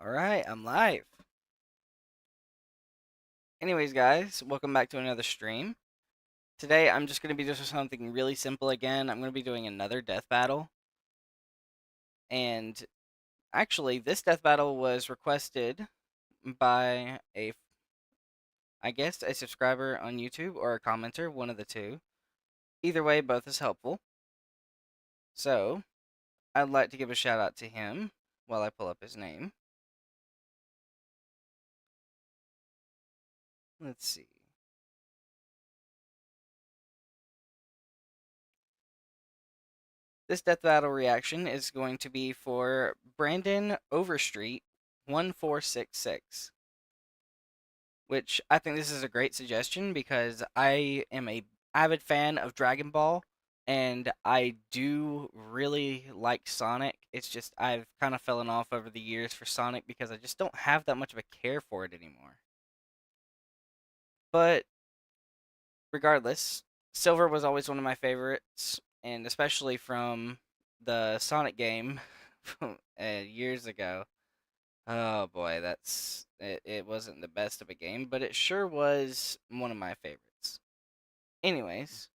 Alright, I'm live. Anyways, guys, welcome back to another stream. Today, I'm just going to be doing something really simple again. I'm going to be doing another death battle. And actually, this death battle was requested by I guess, a subscriber on YouTube or a commenter, one of the two. Either way, both is helpful. So, I'd like to give a shout out to him while I pull up his name. Let's see. This death battle reaction is going to be for Brandon Overstreet 1466, which I think this is a great suggestion because I am a avid fan of Dragon Ball and I do really like Sonic. It's just I've kind of fallen off over the years for Sonic because I just don't have that much of a care for it anymore. But regardless, Silver was always one of my favorites, and especially from the Sonic game years ago. Oh boy, it wasn't the best of a game, but it sure was one of my favorites. Anyways,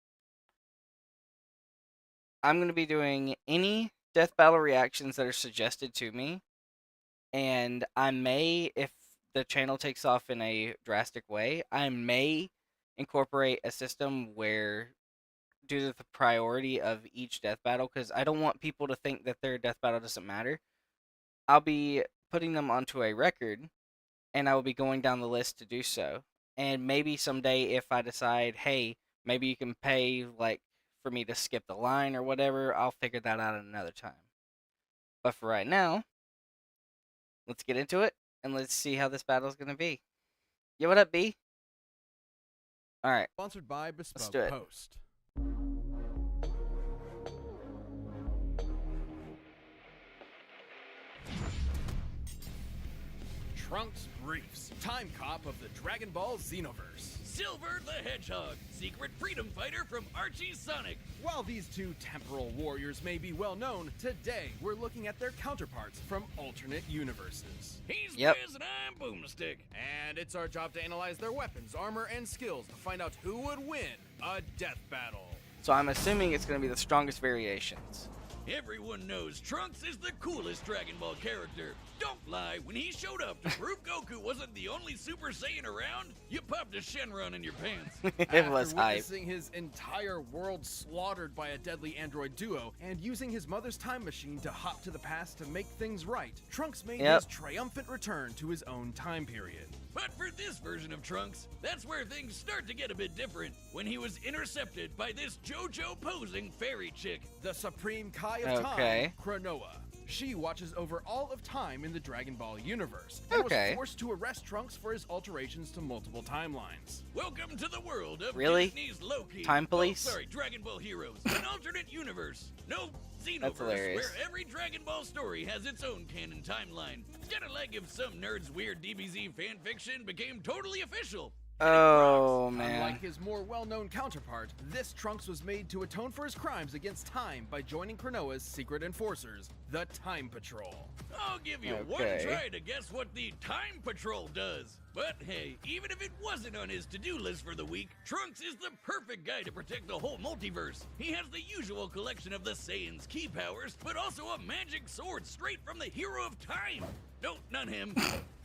I'm going to be doing any death battle reactions that are suggested to me, and I may, if the channel takes off in a drastic way, I may incorporate a system where, due to the priority of each death battle, because I don't want people to think that their death battle doesn't matter, I'll be putting them onto a record, and I will be going down the list to do so. And maybe someday, if I decide, hey, maybe you can pay, like, for me to skip the line or whatever, I'll figure that out at another time. But for right now, let's get into it, and let's see how this battle is going to be. Yo, what up, B? Alright. Sponsored by Bespoke Let's do it. Post. Trunks Briefs, time cop of the Dragon Ball Xenoverse. Silver the Hedgehog, secret freedom fighter from Archie Sonic. While these two temporal warriors may be well known, today we're looking at their counterparts from alternate universes. He's Yep. Wiz and I'm Boomstick. And it's our job to analyze their weapons, armor, and skills to find out who would win a death battle. So I'm assuming it's going to be the strongest variations. Everyone knows Trunks is the coolest Dragon Ball character. Don't lie, when he showed up to prove Goku wasn't the only Super Saiyan around, you popped a Shenron in your pants. It was After hype. witnessing his entire world slaughtered by a deadly android duo and using his mother's time machine to hop to the past to make things right, Trunks made Yep. his triumphant return to his own time period. But for this version of Trunks, that's where things start to get a bit different. When he was intercepted by this JoJo posing fairy chick. The Supreme Kai of Okay. Time, Cronoa. She watches over all of time in the Dragon Ball universe and Okay. was forced to arrest Trunks for his alterations to multiple timelines. Welcome to the world of Really? Disney's Loki. Time Police? Oh, sorry, Dragon Ball Heroes. An alternate universe. No, That's Xenoverse, hilarious. where every Dragon Ball story has its own canon timeline. Kinda like if some nerd's weird DBZ fanfiction became totally official. Oh, man. Unlike his more well-known counterpart, this Trunks was made to atone for his crimes against time by joining Cronoa's secret enforcers, the Time Patrol. I'll give you one Okay. try to guess what the Time Patrol does. But hey, even if it wasn't on his to-do list for the week, Trunks is the perfect guy to protect the whole multiverse. He has the usual collection of the Saiyans' key powers, but also a magic sword straight from the hero of time. No, not him.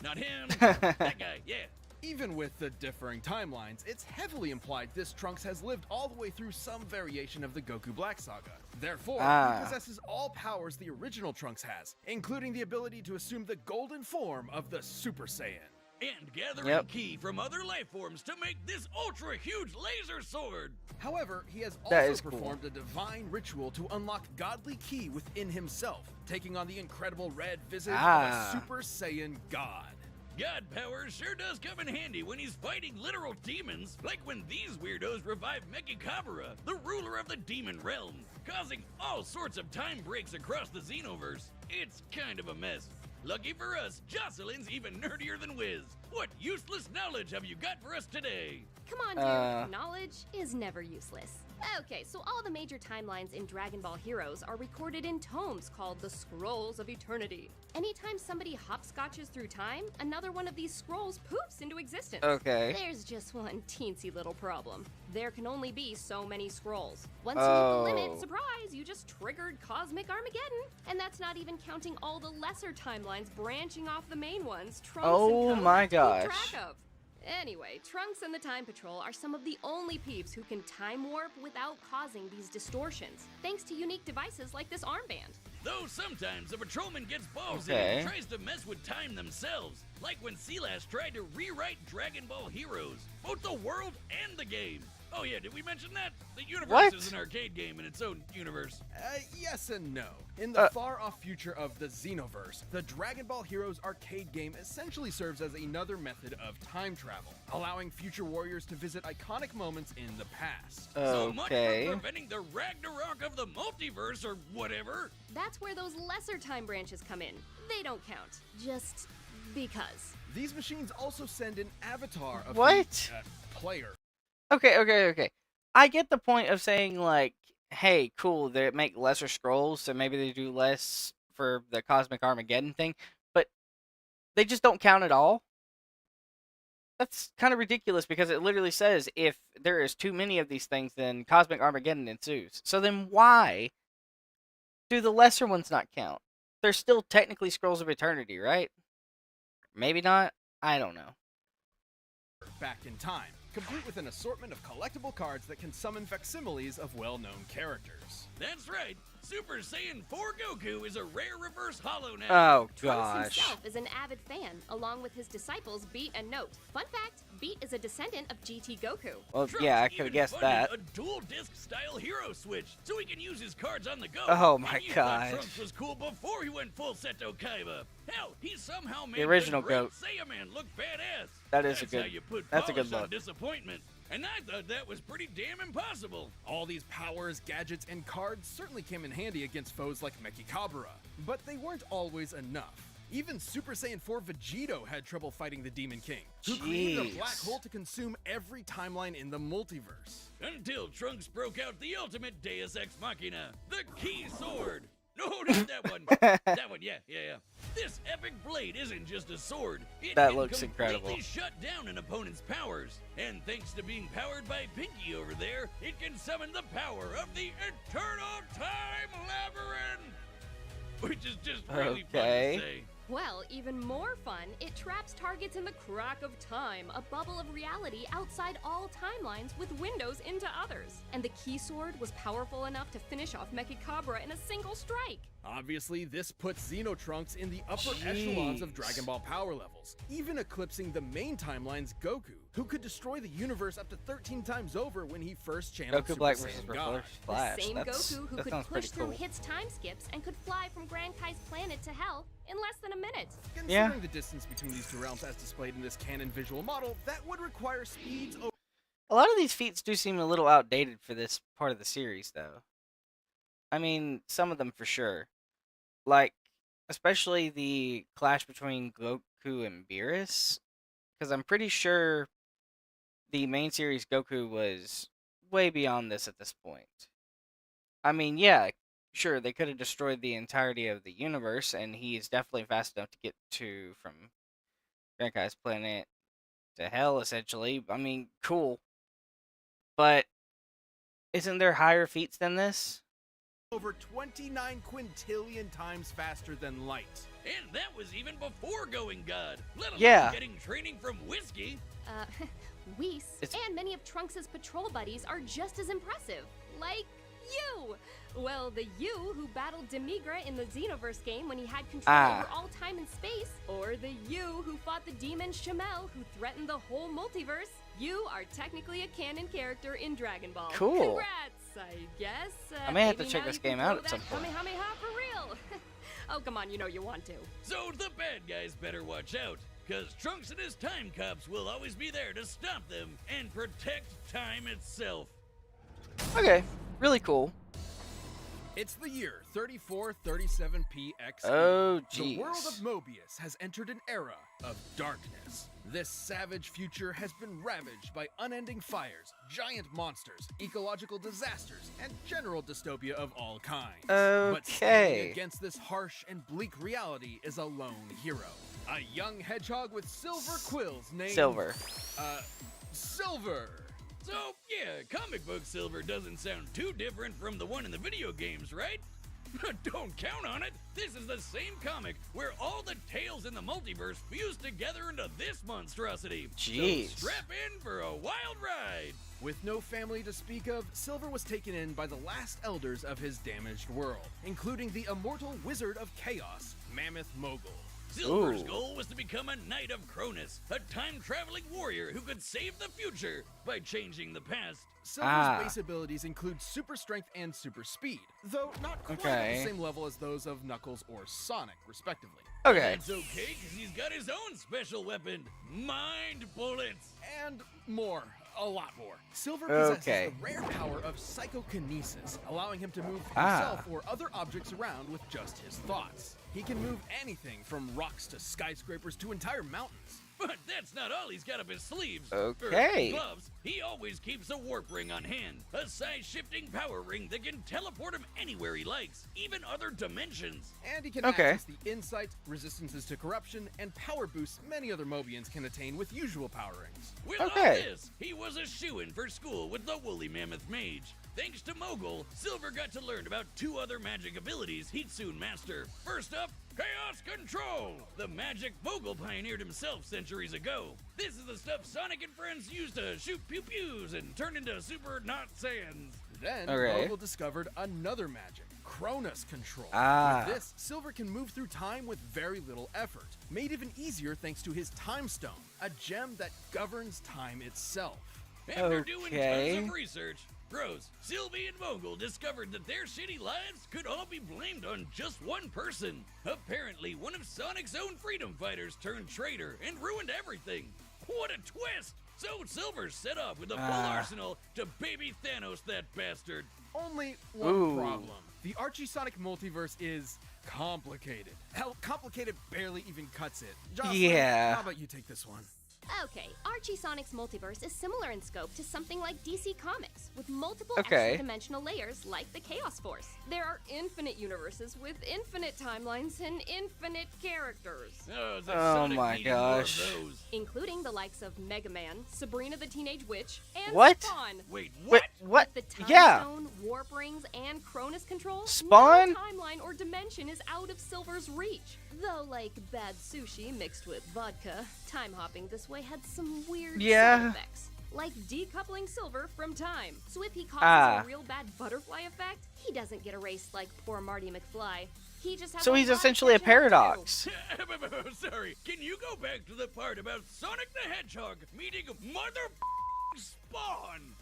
Not him. That guy, yeah. Even with the differing timelines, it's heavily implied this Trunks has lived all the way through some variation of the Goku Black Saga. Therefore, Ah. he possesses all powers the original Trunks has, including the ability to assume the golden form of the Super Saiyan. And gathering Yep. ki from other life forms to make this ultra-huge laser sword. However, he has That also is cool. performed a divine ritual to unlock godly ki within himself, taking on the incredible red visage Ah. of a Super Saiyan god. God power sure does come in handy when he's fighting literal demons, like when these weirdos revive Mechikabura, the ruler of the demon realm, causing all sorts of time breaks across the Xenoverse. It's kind of a mess. Lucky for us, Jocelyn's even nerdier than Wiz. What useless knowledge have you got for us today? Come on, dude. Knowledge is never useless. Okay, so all the major timelines in Dragon Ball Heroes are recorded in tomes called the Scrolls of Eternity. Anytime somebody hopscotches through time, another one of these scrolls poofs into existence. Okay. There's just one teensy little problem. There can only be so many scrolls. Once you hit the limit, surprise, you just triggered Cosmic Armageddon. And that's not even counting all the lesser timelines branching off the main ones Trunks Oh and Co my have to keep gosh. track of. Anyway, Trunks and the Time Patrol are some of the only peeps who can time warp without causing these distortions, thanks to unique devices like this armband. Though sometimes a patrolman gets ballsy Okay. and tries to mess with time themselves, like when Silas tried to rewrite Dragon Ball Heroes, both the world and the game. Oh yeah, did we mention that? The universe What? is an arcade game in its own universe. Yes and no. In the far-off future of the Xenoverse, the Dragon Ball Heroes arcade game essentially serves as another method of time travel, allowing future warriors to visit iconic moments in the past. So much Okay. for preventing the Ragnarok of the multiverse or whatever. That's where those lesser time branches come in. They don't count. Just because. These machines also send an avatar of What? the player. Okay. I get the point of saying, like, hey, cool, they make lesser scrolls, so maybe they do less for the Cosmic Armageddon thing, but they just don't count at all? That's kind of ridiculous because it literally says if there is too many of these things, then Cosmic Armageddon ensues. So then why do the lesser ones not count? They're still technically Scrolls of Eternity, right? Maybe not? I don't know. Back in time, complete with an assortment of collectible cards that can summon facsimiles of well-known characters. That's right. Super Saiyan 4 Goku is a rare reverse hollow now. Oh, Trunks gosh. himself is an avid fan, along with his disciples Beat and Note. Fun fact, Beat is a descendant of GT Goku. Well, Trunks yeah, I could even have guessed funded that. a dual disc style hero switch, so he can use his cards on the go. Oh my And you thought gosh. Trunks was cool before he went full Seto Kaiba. Hell, he somehow made original the great goat. Saiyaman look badass. That is a That's how good- you put that's a good polish on look. disappointment. And I thought that was pretty damn impossible. All these powers, gadgets, and cards certainly came in handy against foes like Mechikabura, but they weren't always enough. Even Super Saiyan 4 Vegito had trouble fighting the Demon King, who created a black Jeez. hole to consume every timeline in the multiverse. Until Trunks broke out the ultimate Deus Ex Machina, the Key Sword. No, not that one. That one, yeah. This epic blade isn't just a sword. It That can looks completely incredible. shut down an opponent's powers. And thanks to being powered by Pinky over there, it can summon the power of the Eternal Time Labyrinth. Which is just really fun Okay. to say. Well, even more fun, it traps targets in the crack of time, a bubble of reality outside all timelines with windows into others. And the Key Sword was powerful enough to finish off Mechikabura in a single strike. Obviously, this puts Xenotrunks in the upper echelons of Jeez. Dragon Ball power levels, even eclipsing the main timeline's Goku, who could destroy the universe up to 13 times over when he first channeled Goku Super Black Saiyan versus God. Flash. The same That's, Goku who that could sounds push pretty through cool. Hit's time skips and could fly from Grand Kai's planet to Hell in less than a minute. Considering the distance between these two realms as displayed in this canon visual model, that would require speeds over A lot of these feats do seem a little outdated for this part of the series, though. I mean, some of them for sure. Like, especially the clash between Goku and Beerus. Because I'm pretty sure the main series Goku was way beyond this at this point. I mean, yeah, sure, they could have destroyed the entirety of the universe, and he is definitely fast enough to get to from Grand Kai's planet to Hell, essentially. I mean, cool. But isn't there higher feats than this? over 29 quintillion times faster than light. And that was even before going God, let alone Yeah. getting training from Whiskey. Whis It's- and many of Trunks' patrol buddies are just as impressive. Like you! Well, the you who battled Demigra in the Xenoverse game when he had control over all time and space, or the you who fought the demon Shamel who threatened the whole multiverse. You are technically a canon character in Dragon Ball. Cool. Congrats, I guess. I may have to maybe check now this you can game out throw at some that point. Kamehameha for real. Oh, come on, you know you want to. So the bad guys better watch out, cause Trunks and his time cops will always be there to stop them and protect time itself. Okay, really cool. It's the year 3437 PXE. Oh, The world of jeez. Mobius has entered an era of darkness. This savage future has been ravaged by unending fires, giant monsters, ecological disasters, and general dystopia of all kinds. But standing Okay. against this harsh and bleak reality is a lone hero. A young hedgehog with silver quills named... Silver. Silver! So, yeah, comic book Silver doesn't sound too different from the one in the video games, right? Don't count on it. This is the same comic where all the tales in the multiverse fuse together into this monstrosity. Jeez. So strap in for a wild ride. With no family to speak of, Silver was taken in by the last elders of his damaged world, including the immortal Wizard of Chaos, Mammoth Mogul. Silver's Ooh. goal was to become a Knight of Cronus, a time-traveling warrior who could save the future by changing the past. Silver's base abilities include super strength and super speed, though not quite at Okay. the same level as those of Knuckles or Sonic, respectively. Okay. That's okay, because he's got his own special weapon, Mind Bullets. And more. A lot more. Silver possesses Okay. the rare power of psychokinesis, allowing him to move Ah. himself or other objects around with just his thoughts. He can move anything from rocks to skyscrapers to entire mountains. But that's not all he's got up his sleeves. Okay. Gloves. He always keeps a warp ring on hand, a size-shifting power ring that can teleport him anywhere he likes, even other dimensions. And he can Okay. access the insight, resistances to corruption, and power boosts many other Mobians can attain with usual power rings. With all Okay. this, he was a shoo-in for school with the Woolly Mammoth Mage. Thanks to Mogul, Silver got to learn about two other magic abilities he'd soon master. First up, Chaos Control! The magic Mogul pioneered himself centuries ago. This is the stuff Sonic and friends used to shoot pew-pews and turn into super not Saiyans. Then, Okay. Mogul discovered another magic, Cronus Control. Ah. With this, Silver can move through time with very little effort, made even easier thanks to his Time Stone, a gem that governs time itself. After doing Okay. tons of research, Rose, Sylvie, and Mogul discovered that their shitty lives could all be blamed on just one person. Apparently, one of Sonic's own freedom fighters turned traitor and ruined everything. What a twist! So Silver set off with a full arsenal to baby Thanos that bastard. Only one Ooh. problem. The Archie Sonic multiverse is complicated. Hell, complicated barely even cuts it. Jocelyn, Yeah. how about you take this one? Okay, Archie Sonic's multiverse is similar in scope to something like DC Comics, with multiple Okay. extra-dimensional layers like the Chaos Force. There are infinite universes with infinite timelines and infinite characters, Oh, the Oh Sonic my needed more of gosh. those. including the likes of Mega Man, Sabrina the Teenage Witch, and What? Spawn. Wait, Wait, what? what? The Time Yeah. Stone, Warp Rings, and Cronus Control, Spawn? no timeline or dimension is out of Silver's reach. Though, like bad sushi mixed with vodka, time hopping this way had some weird Yeah. side effects. Like decoupling Silver from time. So if he causes Ah. a real bad butterfly effect, he doesn't get erased like poor Marty McFly. He just has So a he's lot of essentially a catching up to do. paradox. Sorry, can you go back to the part about Sonic the Hedgehog meeting Mother Spawn?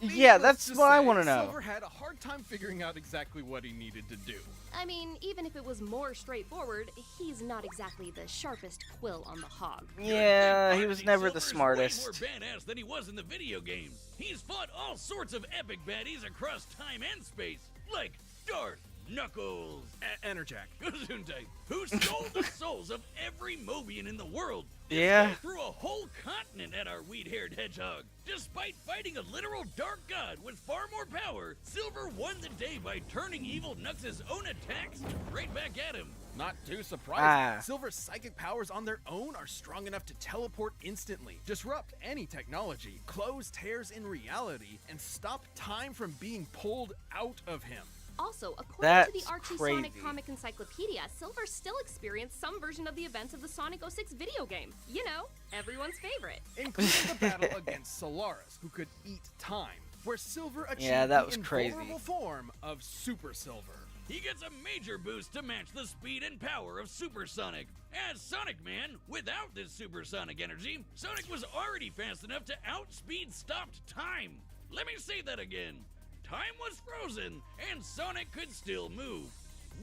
Yeah, Needless that's to what I say, want to know. Silver had a hard time figuring out exactly what he needed to do. I mean, even if it was more straightforward, he's not exactly the sharpest quill on the hog. Yeah, he was Archie never the Silver's smartest. Way more badass than he was in the video games. He's fought all sorts of epic baddies across time and space, like Darth Knuckles, Enerjack. Gesundheit, who stole the souls of every Mobian in the world. This Yeah. guy threw a whole continent at our weed-haired hedgehog. Despite fighting a literal dark god with far more power, Silver won the day by turning evil Knux's own attacks right back at him. Not too surprising. Ah. Silver's psychic powers on their own are strong enough to teleport instantly, disrupt any technology, close tears in reality, and stop time from being pulled out of him. Also, according to That's the Archie crazy. Sonic Comic Encyclopedia, Silver still experienced some version of the events of the Sonic 06 video game. You know, everyone's favorite. Including the battle against Solaris, who could eat time, where Silver achieved Yeah, that the was crazy. invulnerable form of Super Silver. He gets a major boost to match the speed and power of Super Sonic. As Sonic Man, without this supersonic energy, Sonic was already fast enough to outspeed stopped time. Let me say that again. Time was frozen, and Sonic could still move.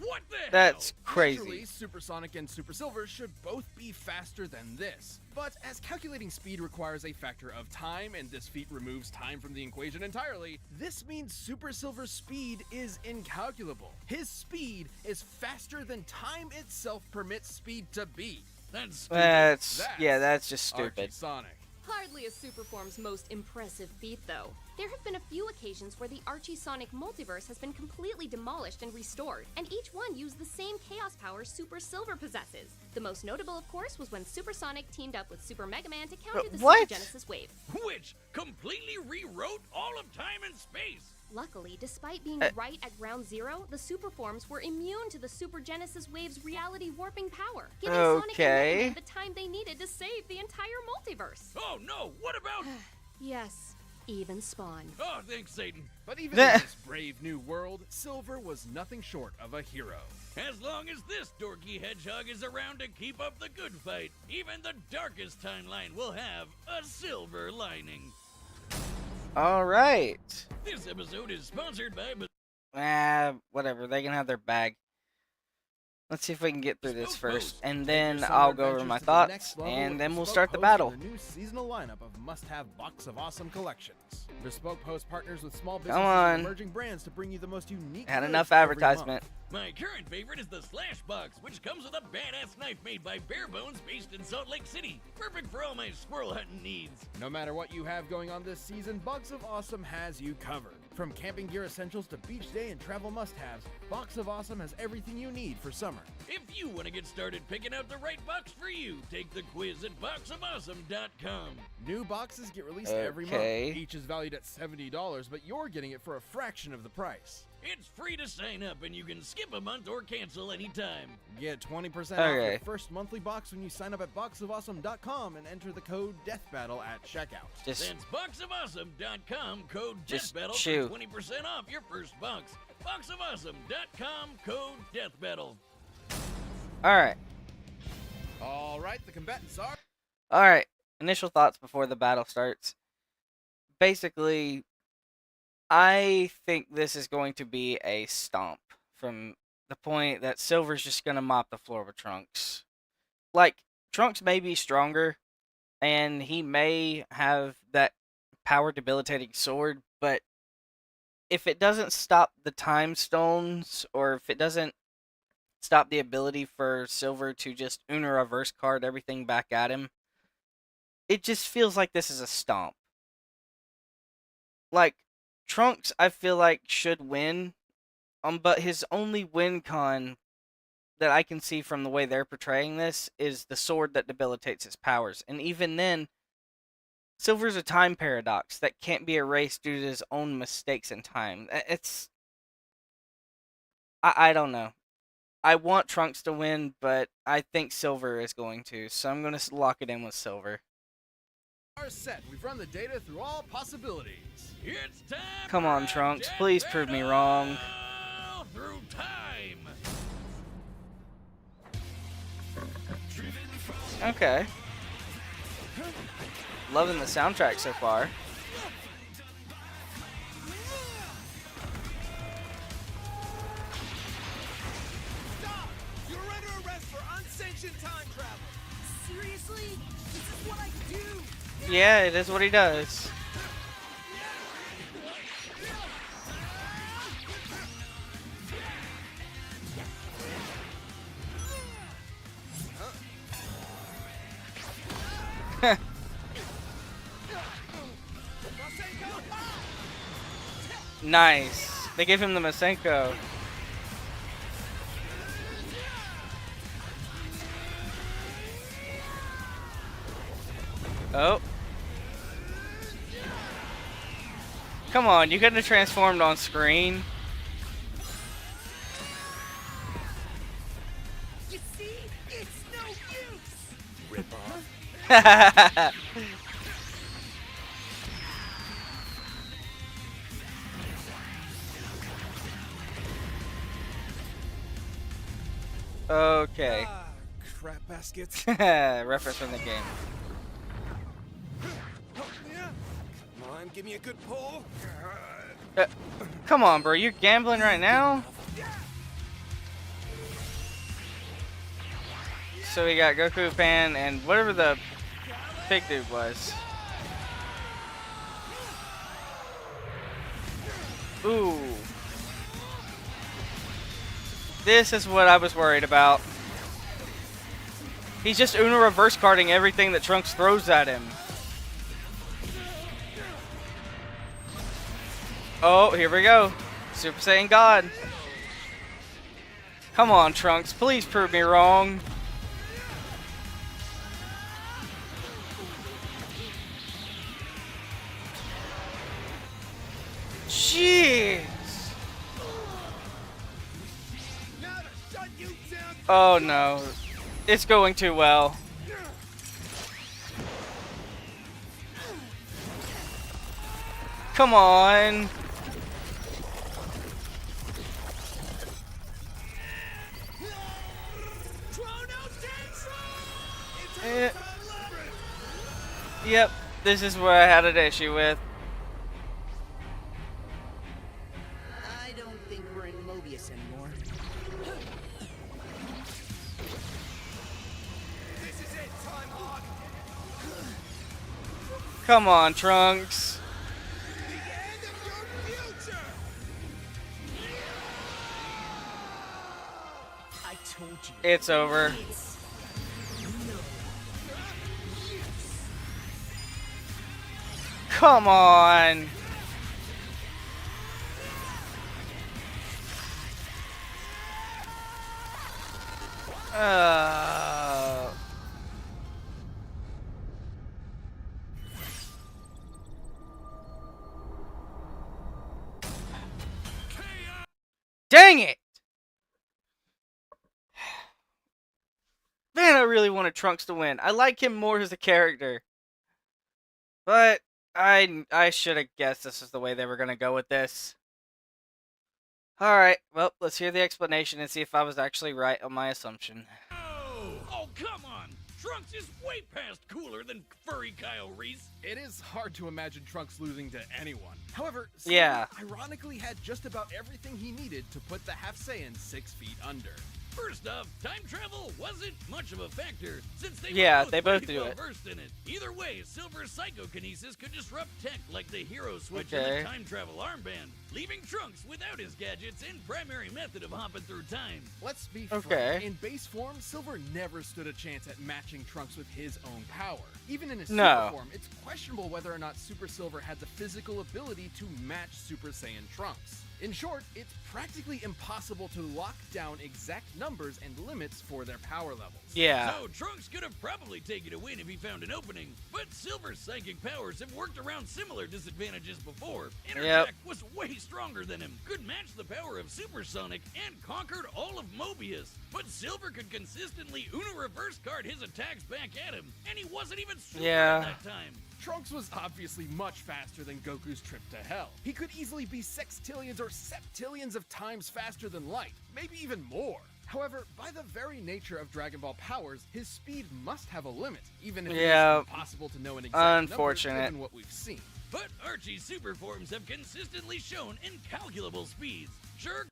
What the That's hell? crazy. Naturally, Supersonic and Super Silver should both be faster than this. But as calculating speed requires a factor of time, and this feat removes time from the equation entirely, this means Super Silver's speed is incalculable. His speed is faster than time itself permits speed to be. That's stupid. That's just stupid. Sonic. Hardly a Superform's most impressive feat, though. There have been a few occasions where the Archie-Sonic multiverse has been completely demolished and restored, and each one used the same chaos power Super Silver possesses. The most notable, of course, was when Supersonic teamed up with Super Mega Man to counter the what? Super Genesis wave. Which completely rewrote all of time and space. Luckily, despite being right at ground zero, the Superforms were immune to the Super Genesis wave's reality warping power, giving Sonic and Mega Man the time they needed to save the entire multiverse. Oh no, what about... Yes, even Spawn. Oh, thanks, Satan. But even in this brave new world, Silver was nothing short of a hero. As long as this dorky hedgehog is around to keep up the good fight, even the darkest timeline will have a silver lining. All right. This episode is sponsored by... Whatever. They can have their bag. Let's see if we can get through this first, and then Your summer I'll go over adventures my to the thoughts, next level and with then we'll Bespoke start the Post battle. and The new seasonal lineup of must-have Box of Awesome collections. Bespoke Post partners with small businesses Come on. and emerging brands to bring you the most unique. Had goods enough every advertisement. month. My current favorite is the Slash Box, which comes with a badass knife made by Bare Bones based in Salt Lake City. Perfect for all my squirrel hunting needs. No matter what you have going on this season, Box of Awesome has you covered. From camping gear essentials to beach day and travel must-haves, Box of Awesome has everything you need for summer. If you want to get started picking out the right box for you, take the quiz at boxofawesome.com. New boxes get released every Okay. month. Each is valued at $70, but you're getting it for a fraction of the price. It's free to sign up, and you can skip a month or cancel anytime. Get 20% off your Okay. first monthly box when you sign up at boxofawesome.com and enter the code DEATHBATTLE at checkout. Just That's boxofawesome.com, code Just DEATHBATTLE chew. for 20% off your first box. Boxofawesome.com, code DEATHBATTLE. all right. All right, the combatants are... All right. Initial thoughts before the battle starts. Basically, I think this is going to be a stomp from the point that Silver's just going to mop the floor with Trunks. Like, Trunks may be stronger, and he may have that power debilitating sword, but if it doesn't stop the time stones, or if it doesn't stop the ability for Silver to just Uno reverse card everything back at him, it just feels like this is a stomp. Like, Trunks, I feel like, should win, but his only win con that I can see from the way they're portraying this is the sword that debilitates his powers. And even then, Silver's a time paradox that can't be erased due to his own mistakes in time. I don't know. I want Trunks to win, but I think Silver is going to, so I'm going to lock it in with Silver. Are set. We've run the data through all possibilities. It's time. Come on, for Trunks, Death please prove me wrong. Battle Through time. Okay. Loving the soundtrack so far. Stop! You're under arrest for unsanctioned time travel. Seriously? This is what I do. Yeah, it is what he does. Nice. They gave him the Masenko. Oh. Come on, you couldn't have transformed on screen. You see? It's no use. Rip off. Okay. Crap baskets. Reference from the game. Come on, give me a good pull. Come on, bro. You're gambling right now? So we got Goku, Pan, and whatever the big dude was. Ooh. This is what I was worried about. He's just Uno reverse carding everything that Trunks throws at him. Oh, here we go. Super Saiyan God. Come on, Trunks. Please prove me wrong. Jeez. Oh no. It's going too well. Come on. Yep, this is where I had an issue with. I don't think we're in Mobius anymore. This is it, Time Hog. Come on, Trunks. The end of your future. I told you. It's over. Come on. Dang it! Man, I really wanted Trunks to win. I like him more as a character. But I should have guessed this is the way they were going to go with this. Alright, well, let's hear the explanation and see if I was actually right on my assumption. Oh, come on! Trunks is way past cooler than furry Kyle Reese. It is hard to imagine Trunks losing to anyone. However, Silver Yeah. ironically had just about everything he needed to put the Half Saiyan 6 feet under. First off, time travel wasn't much of a factor, since they Yeah, were they both pretty do well it. versed in it. Either way, Silver's psychokinesis could disrupt tech like the hero switch Okay. and the time travel armband, leaving Trunks without his gadgets and primary method of hopping through time. Let's be Okay. frank. In base form, Silver never stood a chance at matching Trunks with his own power. Even in his No. Super form, it's questionable whether or not Super Silver had the physical ability to match Super Saiyan Trunks. In short, it's practically impossible to lock down exact numbers and limits for their power levels. Yeah. So Trunks could have probably taken a win if he found an opening, but Silver's psychic powers have worked around similar disadvantages before. Interjack was way stronger than him, could match the power of Supersonic, and conquered all of Mobius. But Silver could consistently Uno reverse card his attacks back at him, and he wasn't even super Yeah. at that time. Trunks was obviously much faster than Goku's trip to hell. He could easily be sextillions or septillions of times faster than light, maybe even more. However, by the very nature of Dragon Ball powers, his speed must have a limit, even if Yeah. it is impossible to know an exact Unfortunate. number given what we've seen. But Archie's super forms have consistently shown incalculable speeds. Sure,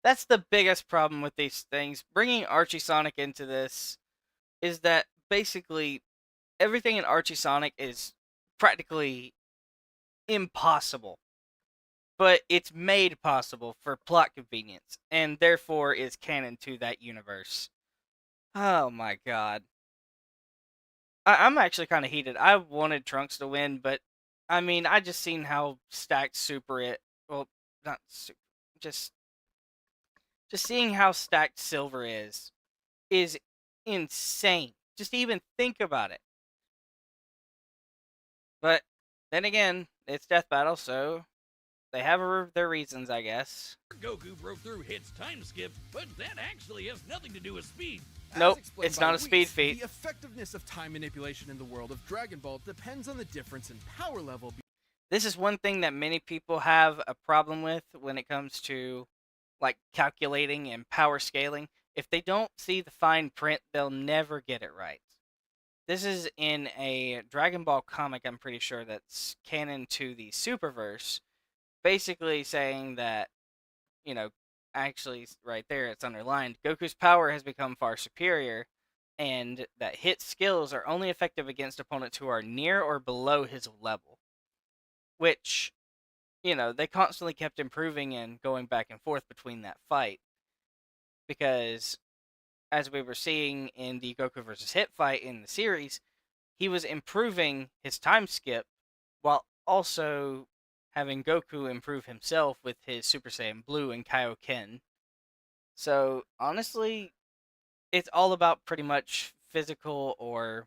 That's the biggest problem with these things. Bringing Archie Sonic into this is that basically everything in Archie Sonic is practically impossible. But it's made possible for plot convenience, and therefore is canon to that universe. Oh my god. I'm actually kind of heated. I wanted Trunks to win, but I mean, I just seen how stacked Super it. Well, not Super. Just seeing how stacked Silver is insane. Just even think about it. But then again, it's Death Battle, so they have their reasons, I guess. Goku broke through Hit's time skip, but that actually has nothing to do with speed. As Nope, explained it's by not a speed Whis, feat. The effectiveness of time manipulation in the world of Dragon Ball depends on the difference in power level. This is one thing that many people have a problem with when it comes to like calculating and power scaling. If they don't see the fine print, they'll never get it right. This is in a Dragon Ball comic, I'm pretty sure, that's canon to the Superverse, basically saying that, you know, actually right there it's underlined, Goku's power has become far superior, and that hit skills are only effective against opponents who are near or below his level. Which, you know, they constantly kept improving and going back and forth between that fight. Because, as we were seeing in the Goku vs. Hit fight in the series, he was improving his time skip while also having Goku improve himself with his Super Saiyan Blue and Kaioken. So, honestly, it's all about pretty much physical or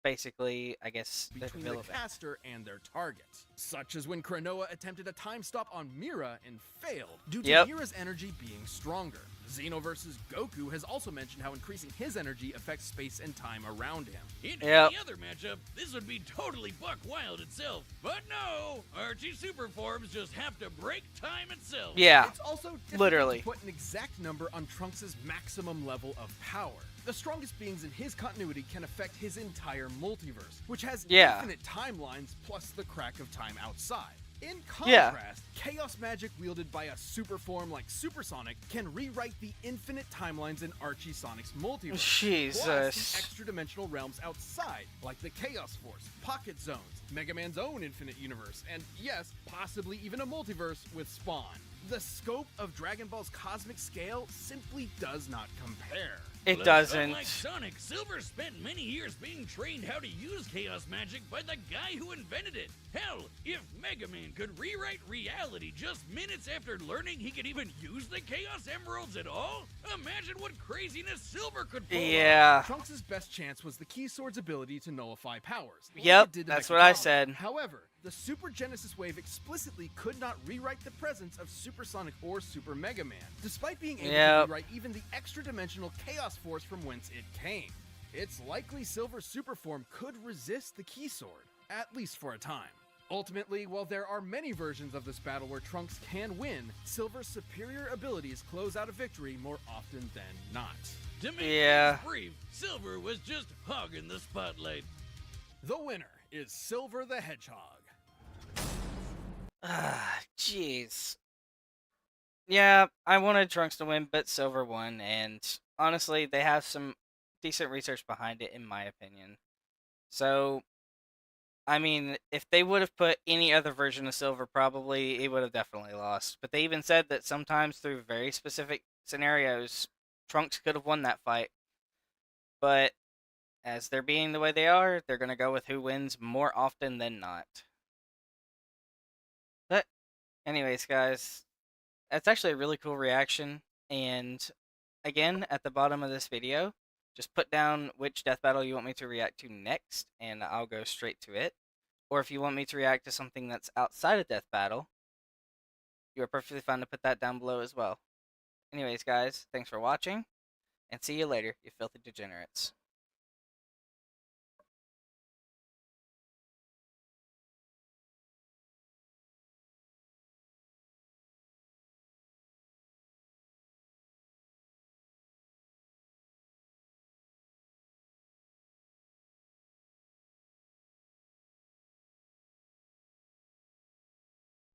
basically, I guess, between the development. caster and their targets, such as when Kranoa attempted a time stop on Mira and failed due to Mira's energy being stronger. Xenoverse's Goku has also mentioned how increasing his energy affects space and time around him. In any other matchup, this would be totally buck wild itself. But no, Archie super forms just have to break time itself. Yeah, it's also difficult literally to put an exact number on Trunks' maximum level of power. The strongest beings in his continuity can affect his entire multiverse, which has infinite timelines plus the crack of time outside. In contrast, chaos magic wielded by a super form like Supersonic can rewrite the infinite timelines in Archie Sonic's multiverse. Jesus. Plus the extra-dimensional realms outside, like the Chaos Force, Pocket Zones, Mega Man's own infinite universe, and yes, possibly even a multiverse with Spawn. The scope of Dragon Ball's cosmic scale simply does not compare. It doesn't. Unlike Sonic, Silver spent many years being trained how to use chaos magic by the guy who invented it. Hell, if Mega Man could rewrite reality just minutes after learning he could even use the Chaos Emeralds at all, imagine what craziness Silver could pull off. Trunks' best chance was the Key Sword's ability to nullify powers. Yep, that's what I said. However, the Super Genesis Wave explicitly could not rewrite the presence of Supersonic or Super Mega Man, despite being able to rewrite even the extra-dimensional Chaos Force from whence it came. It's likely Silver's super form could resist the Key Sword, at least for a time. Ultimately, while there are many versions of this battle where Trunks can win, Silver's superior abilities close out a victory more often than not. To make things brief, Silver was just hogging the spotlight. The winner is Silver the Hedgehog. Jeez. Yeah, I wanted Trunks to win, but Silver won, and honestly, they have some decent research behind it, in my opinion. So, I mean, if they would have put any other version of Silver, probably he would have definitely lost. But they even said that sometimes through very specific scenarios, Trunks could have won that fight. But as they're being the way they are, they're going to go with who wins more often than not. But anyways, guys, that's actually a really cool reaction. And again, at the bottom of this video, just put down which death battle you want me to react to next, and I'll go straight to it. Or if you want me to react to something that's outside of death battle, you are perfectly fine to put that down below as well. Anyways, guys, thanks for watching, and see you later, you filthy degenerates.